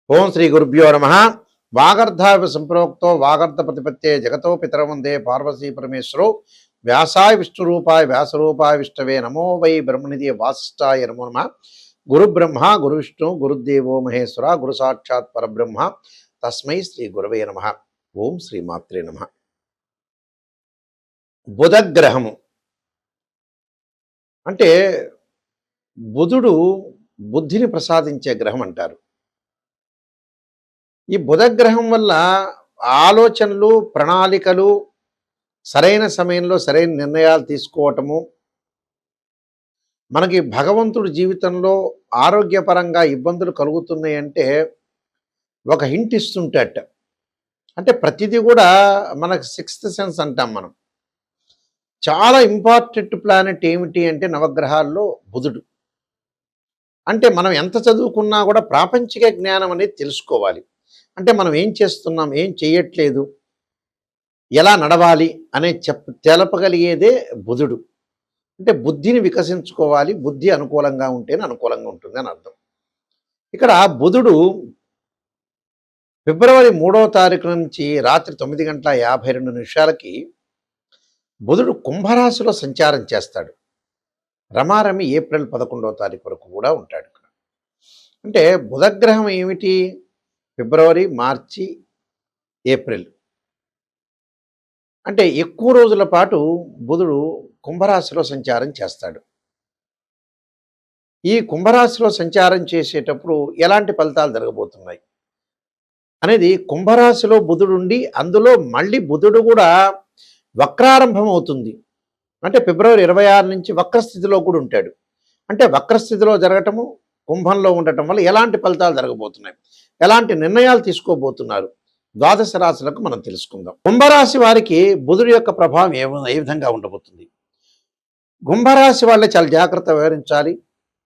ఓం శ్రీ గురుభ్యో నమ. వాగర్ధావి సంప్రోక్తో వాగర్ధ ప్రతిపత్తే జగతో పితరం వందే పార్వతీ పరమేశ్వరో వ్యాసాయ విష్ణురూపాయ వ్యాసరూపాయ విష్ణవే నమో వై బ్రహ్మనిధి వాసిష్ఠాయ నమో నమ. గురు బ్రహ్మ గురు విష్ణు గురుదేవో మహేశ్వర గురు సాక్షాత్ పరబ్రహ్మ తస్మై శ్రీ గురవే నమ. ఓం శ్రీ మాత్రే నమ. బుధగ్రహము అంటే బుధుడు బుద్ధిని ప్రసాదించే గ్రహం అంటారు. ఈ బుధగ్రహం వల్ల ఆలోచనలు ప్రణాళికలు సరైన సమయంలో సరైన నిర్ణయాలు తీసుకోవటము, మనకి భగవంతుడి జీవితంలో ఆరోగ్యపరంగా ఇబ్బందులు కలుగుతున్నాయంటే ఒక హింట్ ఇస్తుంటట. అంటే ప్రతిదీ కూడా మనకు సిక్స్త్ సెన్స్ అంటాం మనం. చాలా ఇంపార్టెంట్ ప్లానెట్ ఏమిటి అంటే నవగ్రహాల్లో బుధుడు. అంటే మనం ఎంత చదువుకున్నా కూడా ప్రాపంచిక జ్ఞానం అనేది తెలుసుకోవాలి. అంటే మనం ఏం చేస్తున్నాం, ఏం చేయట్లేదు, ఎలా నడవాలి అనే తెలపగలిగేదే బుధుడు. అంటే బుద్ధిని వికసించుకోవాలి, బుద్ధి అనుకూలంగా ఉంటేనే అనుకూలంగా ఉంటుంది అని అర్థం. ఇక్కడ బుధుడు ఫిబ్రవరి 3వ తారీఖు నుంచి రాత్రి 9:52 బుధుడు కుంభరాశిలో సంచారం చేస్తాడు. రమారమి ఏప్రిల్ 11వ తారీఖు వరకు కూడా ఉంటాడు ఇక్కడ. అంటే బుధగ్రహం ఏమిటి? ఫిబ్రవరి, మార్చి, ఏప్రిల్ అంటే ఎక్కువ రోజుల పాటు బుధుడు కుంభరాశిలో సంచారం చేస్తాడు. ఈ కుంభరాశిలో సంచారం చేసేటప్పుడు ఎలాంటి ఫలితాలు జరగబోతున్నాయి అనేది, కుంభరాశిలో బుధుడు ఉండి అందులో మళ్ళీ బుధుడు కూడా వక్రారంభం అవుతుంది. అంటే ఫిబ్రవరి 26 నుంచి వక్రస్థితిలో కూడా ఉంటాడు. అంటే వక్రస్థితిలో జరగటము, కుంభంలో ఉండటం వల్ల ఎలాంటి ఫలితాలు జరగబోతున్నాయి, ఎలాంటి నిర్ణయాలు తీసుకోబోతున్నారు, ద్వాదశ రాశులకు మనం తెలుసుకుందాం. కుంభరాశి వారికి బుధుడి యొక్క ప్రభావం ఏ విధంగా ఉండబోతుంది? కుంభరాశి వాళ్ళే చాలా జాగ్రత్త వ్యవహరించాలి.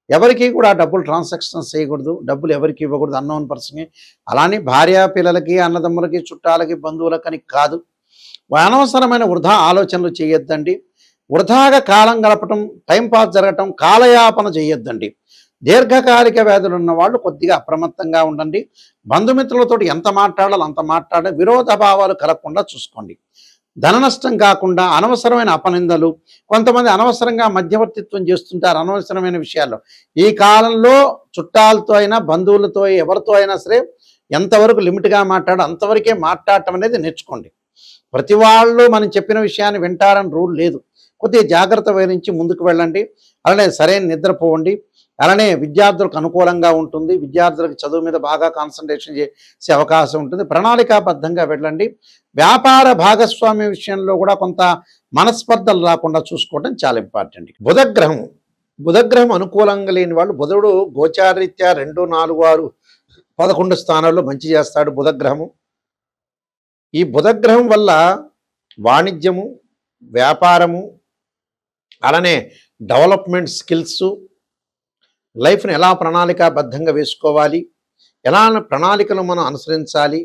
ఎవరికి కూడా డబ్బులు ట్రాన్సాక్షన్స్ చేయకూడదు, డబ్బులు ఎవరికి ఇవ్వకూడదు అన్నోన్ పర్సన్కి. అలానే భార్య పిల్లలకి, అన్నదమ్ములకి, చుట్టాలకి, బంధువులకని కాదు. అనవసరమైన వృధా ఆలోచనలు చేయొద్దండి. వృధాగా కాలం గడపటం, టైంపాస్ జరగటం, కాలయాపన చేయొద్దండి. దీర్ఘకాలిక వ్యాధులు ఉన్న వాళ్ళు కొద్దిగా అప్రమత్తంగా ఉండండి. బంధుమిత్రులతో ఎంత మాట్లాడాలో అంత మాట్లాడే, విరోధ భావాలు కలగకుండా చూసుకోండి. ధన నష్టం కాకుండా అనవసరమైన అపనిందలు, కొంతమంది అనవసరంగా మధ్యవర్తిత్వం చేస్తుంటారు అనవసరమైన విషయాల్లో. ఈ కాలంలో చుట్టాలతో అయినా, బంధువులతో, ఎవరితో అయినా సరే ఎంతవరకు లిమిట్గా మాట్లాడో అంతవరకే మాట్లాడటం అనేది నేర్చుకోండి. ప్రతి వాళ్ళు మనం చెప్పిన విషయాన్ని వింటారని రూల్ లేదు. కొద్దిగా జాగ్రత్త వహించి ముందుకు వెళ్ళండి. అలానే సరైన నిద్రపోవండి. అలానే విద్యార్థులకు అనుకూలంగా ఉంటుంది. విద్యార్థులకు చదువు మీద బాగా కాన్సన్ట్రేషన్ చేసే అవకాశం ఉంటుంది. ప్రణాళికాబద్ధంగా వెళ్ళండి. వ్యాపార భాగస్వామ్య విషయంలో కూడా కొంత మనస్పర్ధలు రాకుండా చూసుకోవడం చాలా ఇంపార్టెంట్. బుధగ్రహం అనుకూలంగా లేని వాళ్ళు, బుధుడు గోచారరీత్యా 2, 4, 6, 11 స్థానాల్లో మంచి చేస్తాడు బుధగ్రహము. ఈ బుధగ్రహం వల్ల వాణిజ్యము, వ్యాపారము, అలానే డెవలప్మెంట్ స్కిల్స్, లైఫ్ని ఎలా ప్రణాళికాబద్ధంగా వేసుకోవాలి, ఎలా ప్రణాళికలు మనం అనుసరించాలి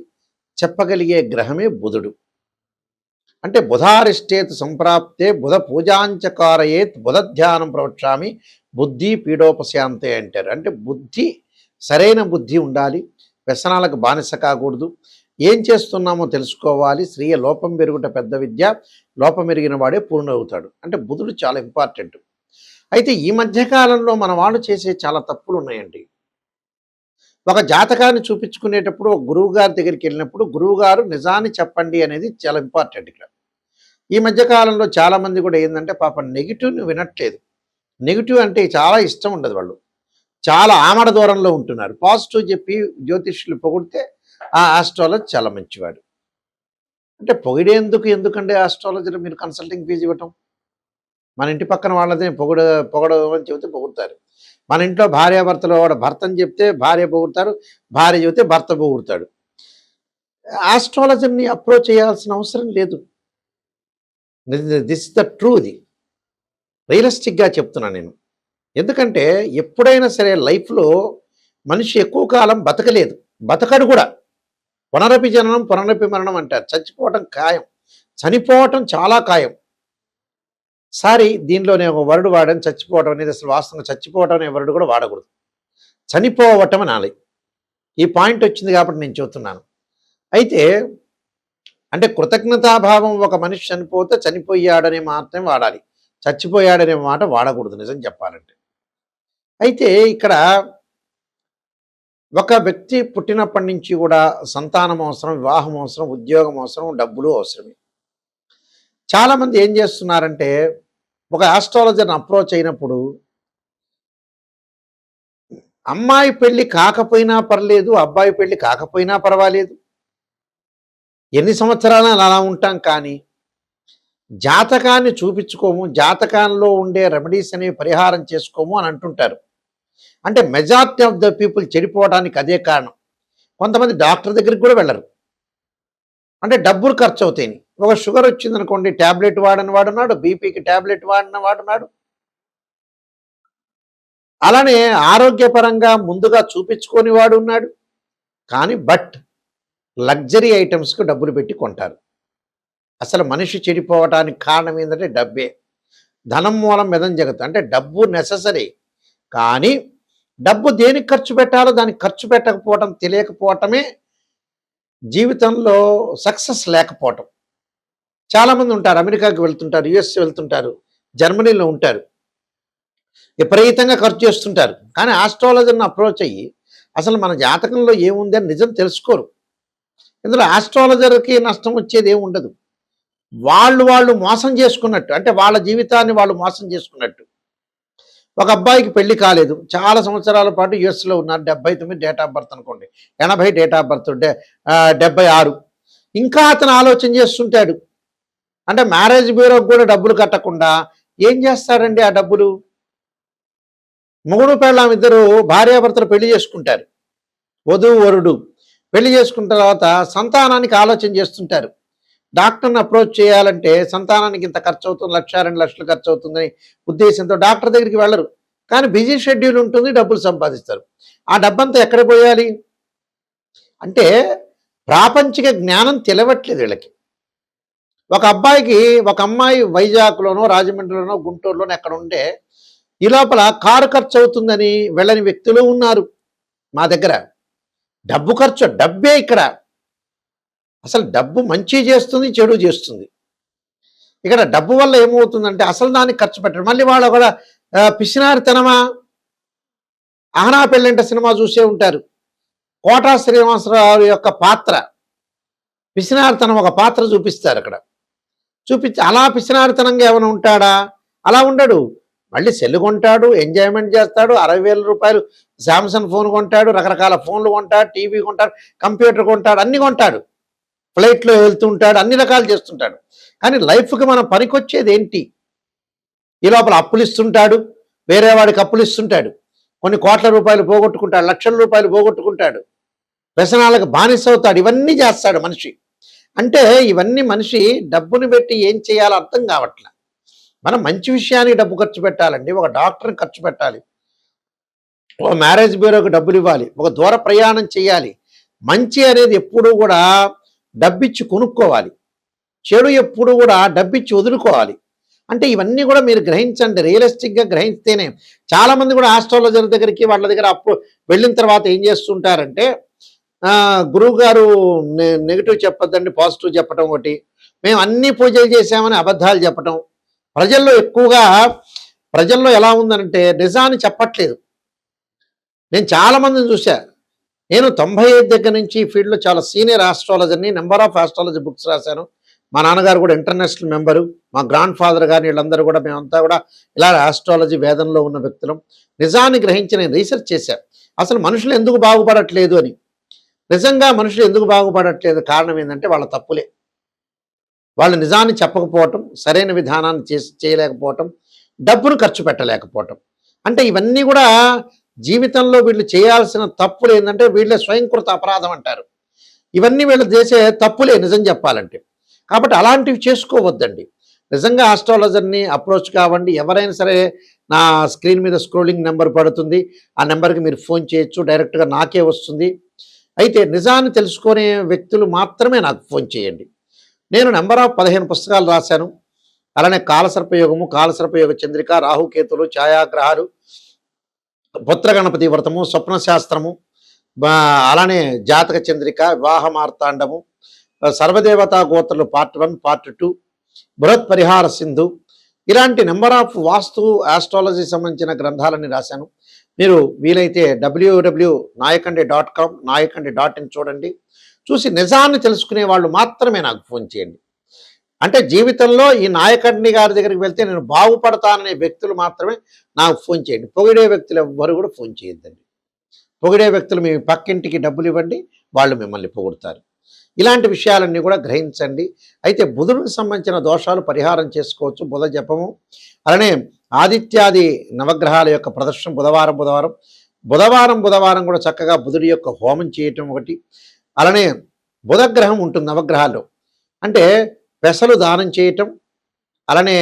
చెప్పగలిగే గ్రహమే బుధుడు. అంటే బుధారిష్టేత్ సంప్రాప్తే బుధ పూజాంచకారయేత్ బుధ ధ్యానం ప్రవక్ష్యామి బుద్ధి పీడోపశాంతే అంటారు. అంటే బుద్ధి, సరైన బుద్ధి ఉండాలి. వ్యసనాలకు బానిస కాకూడదు. ఏం చేస్తున్నామో తెలుసుకోవాలి. స్త్రీయ లోపం పెరుగుట పెద్ద విద్య, లోపం ఎరిగిన వాడే పూర్ణవుతాడు. అంటే బుధుడు చాలా ఇంపార్టెంట్. అయితే ఈ మధ్యకాలంలో మన వాళ్ళు చేసే చాలా తప్పులు ఉన్నాయండి. ఒక జాతకాన్ని చూపించుకునేటప్పుడు ఒక గురువు గారి దగ్గరికి వెళ్ళినప్పుడు గురువు గారు నిజాన్ని చెప్పండి అనేది చాలా ఇంపార్టెంట్ ఇక్కడ. ఈ మధ్యకాలంలో చాలామంది కూడా ఏంటంటే పాపం నెగిటివ్ని వినట్లేదు. నెగిటివ్ అంటే చాలా ఇష్టం ఉండదు. వాళ్ళు చాలా ఆమడ దూరంలో ఉంటున్నారు. పాజిటివ్ చెప్పి జ్యోతిష్యులు పొగిడితే ఆ ఆస్ట్రాలజీ చాలా మంచివాడు. అంటే ఎందుకంటే ఆస్ట్రాలజీలో మీరు కన్సల్టింగ్ ఫీజు ఇవ్వటం? మన ఇంటి పక్కన వాళ్ళదే పొగడమని చెబితే పొగుడతారు. మన ఇంట్లో భార్యాభర్తలు వాడు భర్తని చెప్తే భార్య పొగుడతారు, భార్య చెబితే భర్త పొగుడతాడు. ఆస్ట్రాలజీని అప్రోచ్ చేయాల్సిన అవసరం లేదు. దిస్ ఇస్ ద ట్రూది, రియలిస్టిక్గా చెప్తున్నాను నేను. ఎందుకంటే ఎప్పుడైనా సరే లైఫ్లో మనిషి ఎక్కువ కాలం బతకలేదు, బతకడు కూడా. పునరపి జననం పునరపి మరణం అంటారు. చచ్చిపోవటం ఖాయం, చనిపోవటం చాలా ఖాయం. సారీ, దీనిలో నేను ఒక వర్డ్ వాడాను, చచ్చిపోవటం అనేది. అసలు వాస్తవంగా చచ్చిపోవటం అనే వర్డ్ కూడా వాడకూడదు. చనిపోవటం అనాలి. ఈ పాయింట్ వచ్చింది కాబట్టి నేను చెబుతున్నాను. అయితే అంటే కృతజ్ఞతాభావం ఒక మనిషి చనిపోతే చనిపోయాడనే మాత్రమే వాడాలి. చచ్చిపోయాడనే మాట వాడకూడదు నిజం చెప్పాలంటే. అయితే ఇక్కడ ఒక వ్యక్తి పుట్టినప్పటి నుంచి కూడా సంతానం అవసరం, వివాహం అవసరం, ఉద్యోగం అవసరం, డబ్బులు అవసరమే. చాలామంది ఏం చేస్తున్నారంటే ఒక ఆస్ట్రాలజర్ని అప్రోచ్ అయినప్పుడు అమ్మాయి పెళ్లి కాకపోయినా పర్లేదు, అబ్బాయి పెళ్లి కాకపోయినా పర్వాలేదు, ఎన్ని సంవత్సరాలు అలా ఉంటాం, కానీ జాతకాన్ని చూపించుకోము, జాతకాల్లో ఉండే రెమెడీస్ అనేవి పరిహారం చేసుకోము అని అంటుంటారు. అంటే మెజారిటీ ఆఫ్ ద పీపుల్ చెడిపోవడానికి అదే కారణం. కొంతమంది డాక్టర్ దగ్గరికి కూడా వెళ్ళరు, అంటే డబ్బులు ఖర్చు అవుతాయి. ఒక షుగర్ వచ్చిందనుకోండి, ట్యాబ్లెట్ వాడని వాడున్నాడు, బీపీకి ట్యాబ్లెట్ వాడిన వాడున్నాడు. అలానే ఆరోగ్యపరంగా ముందుగా చూపించుకొని వాడు ఉన్నాడు. కానీ లగ్జరీ ఐటమ్స్కి డబ్బులు పెట్టి కొంటారు. అసలు మనిషి చెడిపోవటానికి కారణం ఏంటంటే డబ్బే. ధనం మూలం మెదం జగత్. అంటే డబ్బు నెససరీ, కానీ డబ్బు దేనికి ఖర్చు పెట్టాలో దానికి ఖర్చు పెట్టకపోవటం, తెలియకపోవటమే జీవితంలో సక్సెస్ లేకపోవటం. చాలామంది ఉంటారు, అమెరికాకి వెళ్తుంటారు, యుఎస్ వెళ్తుంటారు, జర్మనీలో ఉంటారు, విపరీతంగా ఖర్చు చేస్తుంటారు. కానీ ఆస్ట్రాలజర్ని అప్రోచ్ అయ్యి అసలు మన జాతకంలో ఏముంది అని నిజం తెలుసుకోరు. ఇందులో ఆస్ట్రాలజర్కి నష్టం వచ్చేది ఏమి ఉండదు. వాళ్ళు మోసం చేసుకున్నట్టు, అంటే వాళ్ళ జీవితాన్ని వాళ్ళు మోసం చేసుకున్నట్టు. ఒక అబ్బాయికి పెళ్లి కాలేదు, చాలా సంవత్సరాల పాటు యుఎస్లో ఉన్నారు, 79 డేట్ ఆఫ్ బర్త్ అనుకోండి, 80 డేట్ ఆఫ్ బర్త్, 76. ఇంకా అతను ఆలోచన చేస్తుంటాడు. అంటే మ్యారేజ్ బ్యూరోకి కూడా డబ్బులు కట్టకుండా ఏం చేస్తాడండి? ఆ డబ్బులు మొగుడు పెళ్ళాం ఇద్దరు భార్యాభర్తలు పెళ్లి చేసుకుంటారు, వధువు వరుడు పెళ్లి చేసుకున్న తర్వాత సంతానానికి ఆలోచన చేస్తుంటారు. డాక్టర్ని అప్రోచ్ చేయాలంటే సంతానానికి ఇంత ఖర్చు అవుతుంది, 1,00,000 2 లక్షలు ఖర్చు అవుతుందని ఉద్దేశంతో డాక్టర్ దగ్గరికి వెళ్ళరు. కానీ బిజీ షెడ్యూల్ ఉంటుంది, డబ్బులు సంపాదిస్తారు. ఆ డబ్బంతా ఎక్కడ పోయాలి? అంటే ప్రాపంచిక జ్ఞానం తెలవట్లేదు వీళ్ళకి. ఒక అబ్బాయికి ఒక అమ్మాయి వైజాగ్లోనో, రాజమండ్రిలోనో, గుంటూరులోనో ఎక్కడ ఉంటే ఈ లోపల కారు ఖర్చు అవుతుందని వెళ్ళని వ్యక్తులు ఉన్నారు మా దగ్గర. డబ్బు ఖర్చు, డబ్బే ఇక్కడ. అసలు డబ్బు మంచి చేస్తుంది, చెడు చేస్తుంది. ఇక్కడ డబ్బు వల్ల ఏమవుతుందంటే అసలు దానికి ఖర్చు పెట్టడం. మళ్ళీ వాళ్ళు కూడా పిసినారితనమా? ఆహనా పెళ్ళంట సినిమా చూసే ఉంటారు. కోటా శ్రీనివాసరావు యొక్క పాత్ర పిసినారితనం, ఒక పాత్ర చూపిస్తారు అక్కడ. చూపించి అలా పిసినారితనంగా ఏమైనా ఉంటాడా? అలా ఉండడు. మళ్ళీ సెల్ కొంటాడు, ఎంజాయ్మెంట్ చేస్తాడు, 60,000 రూపాయలు శాంసంగ్ ఫోన్ కొంటాడు, రకరకాల ఫోన్లు కొంటాడు, టీవీ కొంటాడు, కంప్యూటర్ కొంటాడు, అన్ని కొంటాడు, ఫ్లైట్లో వెళ్తుంటాడు, అన్ని రకాలు చేస్తుంటాడు. కానీ లైఫ్కి మనం పనికొచ్చేది ఏంటి? ఈ లోపల అప్పులు ఇస్తుంటాడు, వేరే వాడికి అప్పులు ఇస్తుంటాడు, కొన్ని కోట్ల రూపాయలు పోగొట్టుకుంటాడు, లక్షల రూపాయలు పోగొట్టుకుంటాడు, వ్యసనాలకు బానిస అవుతాడు. ఇవన్నీ చేస్తాడు మనిషి. అంటే ఇవన్నీ మనిషి డబ్బుని పెట్టి ఏం చేయాలో అర్థం కావట్లే. మనం మంచి విషయానికి డబ్బు ఖర్చు పెట్టాలండి, ఒక డాక్టర్ని ఖర్చు పెట్టాలి, ఒక మ్యారేజ్ బ్యూరోకి డబ్బులు ఇవ్వాలి, ఒక దూర ప్రయాణం చేయాలి. మంచి అనేది ఎప్పుడూ కూడా డబ్బిచ్చి కొనుక్కోవాలి, చెడు ఎప్పుడు కూడా డబ్బిచ్చి వదులుకోవాలి. అంటే ఇవన్నీ కూడా మీరు గ్రహించండి, రియలిస్టిక్గా గ్రహిస్తేనే. చాలామంది కూడా ఆస్ట్రాలజర్ దగ్గరికి వాళ్ళ దగ్గర వెళ్ళిన తర్వాత ఏం చేస్తుంటారంటే, గురువు గారు నెగిటివ్ చెప్పొద్దండి, పాజిటివ్ చెప్పడం ఒకటి, మేము అన్ని పూజలు చేసామని అబద్ధాలు చెప్పటం. ప్రజల్లో ఎలా ఉందనంటే నిజాన్ని చెప్పట్లేదు. నేను చాలామందిని చూశా. నేను 95 దగ్గర నుంచి ఈ ఫీల్డ్లో చాలా సీనియర్ ఆస్ట్రాలజర్ని, నెంబర్ ఆఫ్ ఆస్ట్రాలజీ బుక్స్ రాశాను. మా నాన్నగారు కూడా ఇంటర్నేషనల్ మెంబరు, మా గ్రాండ్ ఫాదర్ గారు, వీళ్ళందరూ కూడా, మేమంతా కూడా ఇలా ఆస్ట్రాలజీ వేదంలో ఉన్న వ్యక్తులం. నిజాన్ని గ్రహించి నేను రీసెర్చ్ చేశాను, అసలు మనుషులు ఎందుకు బాగుపడట్లేదు అని. నిజంగా మనుషులు ఎందుకు బాగుపడట్లేదు కారణం ఏంటంటే వాళ్ళ తప్పులే. వాళ్ళు నిజాన్ని చెప్పకపోవటం, సరైన విధానాన్ని చేయలేకపోవటం, డబ్బును ఖర్చు పెట్టలేకపోవటం. అంటే ఇవన్నీ కూడా జీవితంలో వీళ్ళు చేయాల్సిన తప్పులు ఏంటంటే వీళ్ళే స్వయంకృత అపరాధం అంటారు. ఇవన్నీ వీళ్ళు చేసే తప్పులే నిజం చెప్పాలంటే. కాబట్టి అలాంటివి చేసుకోవద్దండి. నిజంగా ఆస్ట్రాలజర్ని అప్రోచ్ కావండి. ఎవరైనా సరే, నా స్క్రీన్ మీద స్క్రోలింగ్ నెంబర్ పడుతుంది, ఆ నెంబర్కి మీరు ఫోన్ చేయొచ్చు, డైరెక్ట్గా నాకే వస్తుంది. అయితే నిజాన్ని తెలుసుకునే వ్యక్తులు మాత్రమే నాకు ఫోన్ చేయండి. నేను నెంబర్ ఆఫ్ 15 పుస్తకాలు రాశాను. అలానే కాలసర్పయోగము, కాలసర్పయోగ చంద్రిక, రాహుకేతులు, ఛాయాగ్రహాలు, పుత్ర గణపతి వ్రతము, స్వప్న శాస్త్రము, అలానే జాతక చంద్రిక, వివాహ మార్తాండము, సర్వదేవతా గోత్రలు పార్ట్ 1, పార్ట్ 2, బృహత్ పరిహార సింధు, ఇలాంటి నెంబర్ ఆఫ్ వాస్తు ఆస్ట్రాలజీ సంబంధించిన గ్రంథాలని రాశాను. మీరు వీలైతే www.nayakhande.com nayakhande.in చూడండి. చూసి నిజాన్ని తెలుసుకునే వాళ్ళు మాత్రమే నాకు ఫోన్ చేయండి. అంటే జీవితంలో ఈ నాయకండి గారి దగ్గరికి వెళ్తే నేను బాగుపడతాననే వ్యక్తులు మాత్రమే నాకు ఫోన్ చేయండి. పొగిడే వ్యక్తులు ఎవ్వరు కూడా ఫోన్ చేయొద్దండి. పొగిడే వ్యక్తులు మీ పక్కింటికి డబ్బులు ఇవ్వండి, వాళ్ళు మిమ్మల్ని పొగుడుతారు. ఇలాంటి విషయాలన్నీ కూడా గ్రహించండి. అయితే బుధుడికి సంబంధించిన దోషాలు పరిహారం చేసుకోవచ్చు. బుధ జపము, అలానే ఆదిత్యాది నవగ్రహాల యొక్క ప్రదర్శన బుధవారం కూడా చక్కగా బుధుడి యొక్క హోమం చేయటం ఒకటి. అలానే బుధగ్రహం ఉంటుంది నవగ్రహాల్లో, అంటే పెసలు దానం చేయటం, అలానే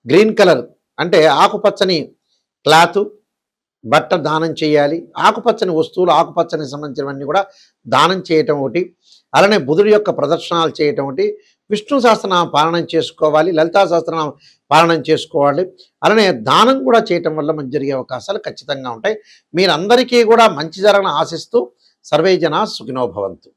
గ్రీన్ కలర్ అంటే ఆకుపచ్చని క్లాత్ బట్ట దానం చేయాలి. ఆకుపచ్చని వస్తువులు, ఆకుపచ్చని సంబంధించినవన్నీ కూడా దానం చేయటం ఒకటి. అలానే బుధుడి యొక్క ప్రదర్శనాలు చేయటం ఒకటి. విష్ణు సహస్రనామ పాలనం చేసుకోవాలి, లలితా సహస్రనామ పాలనం చేసుకోవాలి. అలానే దానం కూడా చేయటం వల్ల మంచి జరిగే అవకాశాలు ఖచ్చితంగా ఉంటాయి. మీరందరికీ కూడా మంచి జరగని ఆశిస్తూ సర్వే జనా సుఖినో భవంతు.